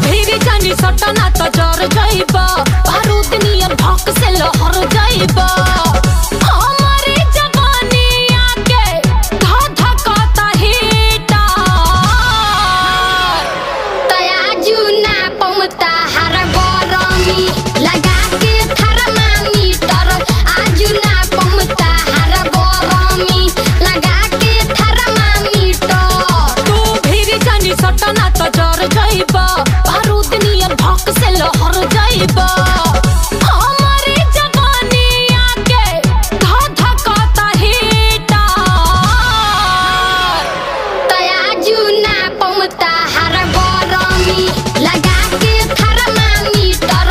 भीरी जानी सटना तो जर जाइबा, बारूद नियर भौक से लहर जाइबा। हमारी जवानी आके धा धकाता हीटा, तयाजू ना पमता हर गरमी लगा के थर्मामीटर। आजू ना पमता हर गरमी लगा के थर्मामीटर। तू भीरी जानी सटना तो जर जाइबा, बारूद नियर भौक से लहर जाइबा। हमारी जवानी आके धा धकाता हीटा, तयाजू ना पमता हर गरमी लगा के थर्मामीटर।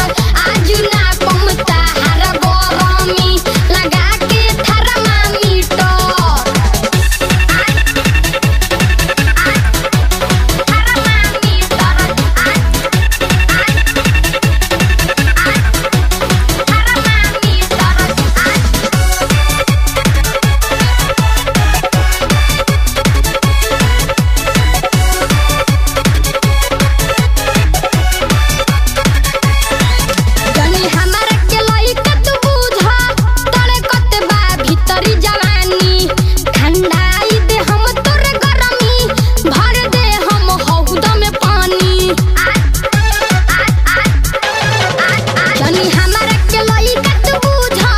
आजू ना पमता हर गरमी लगा के थर्मामीटर। जनी हमरा के लइका तू बुझा, तड़कत बा भीतरी जवानी। ठंडाई दे हम तोर गरमी, भर दे हम हौद में पानी। जनी हमरा के लइका तू बुझा,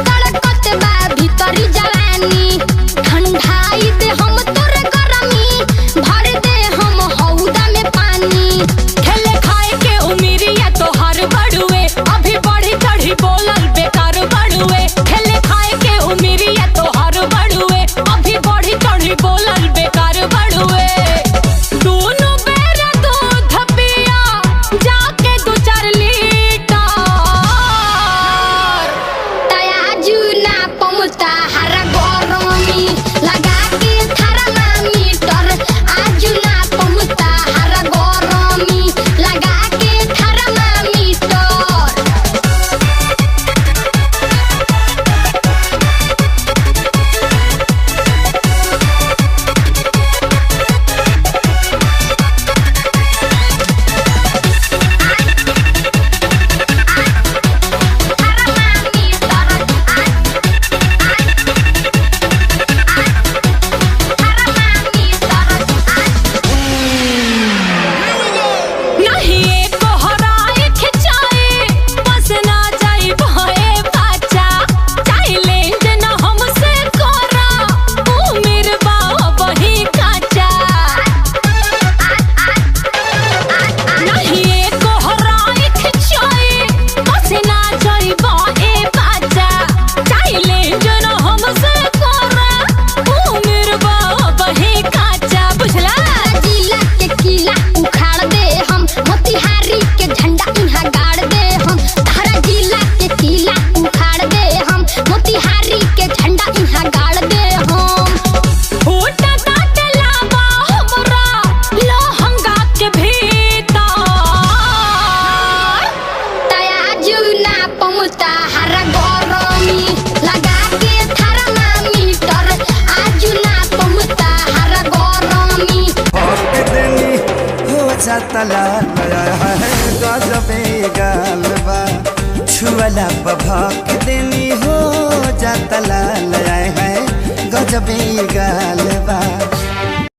तड़कत बा भीतरी जवानी। ठंडाई दे हम तोर गरमी, भर दे हम हौद में पानी। खेले खाए के उमिरिया तो हर बड़ुए, अभी बढ़ी चढ़ी बोलल बेकार बड़ुए। खेले खाए के उमिरिया तो हर बड़ुए, अभी बढ़ी चढ़ी बोलल बेकार बड़ुए। दोनों बेर दूध पिया जाके 2-4 लीटर, तयाजू ना पमता हर गरमी लगा के थर्मामीटर। आजू ना पमता हर गरमी लगा के थर्मामीटर। नहीं एको हराए खिंचाए, बस ना जाई भए बाचा। चैलेंज न हमसे करा, उमिर बा वही काचा। नहीं एको हराए खिंचाए, बस ना जाई भए बाचा। चैलेंज न हमसे करा, उमिर बा वही काचा। बुझला? जिला के किला उखाड़ दे हम, मोतिहारी के झंडा इहाँ गाड़ दे हम। तारा जिला के किला उखाड़ दे हम, मोतिहारी के झंडा इहाँ गाड़ दे हम। फूटा काटे लावा हमरा लहंगा के भीतर, तयाजू ना पमता हर गरमी लगा के थर्मामीटर। आजू ना पमता हर गरमी देनी हो जाता लाल है गजबे गालबा। छुअला पभक देनी हो जाता लाल है गजबे गालबा।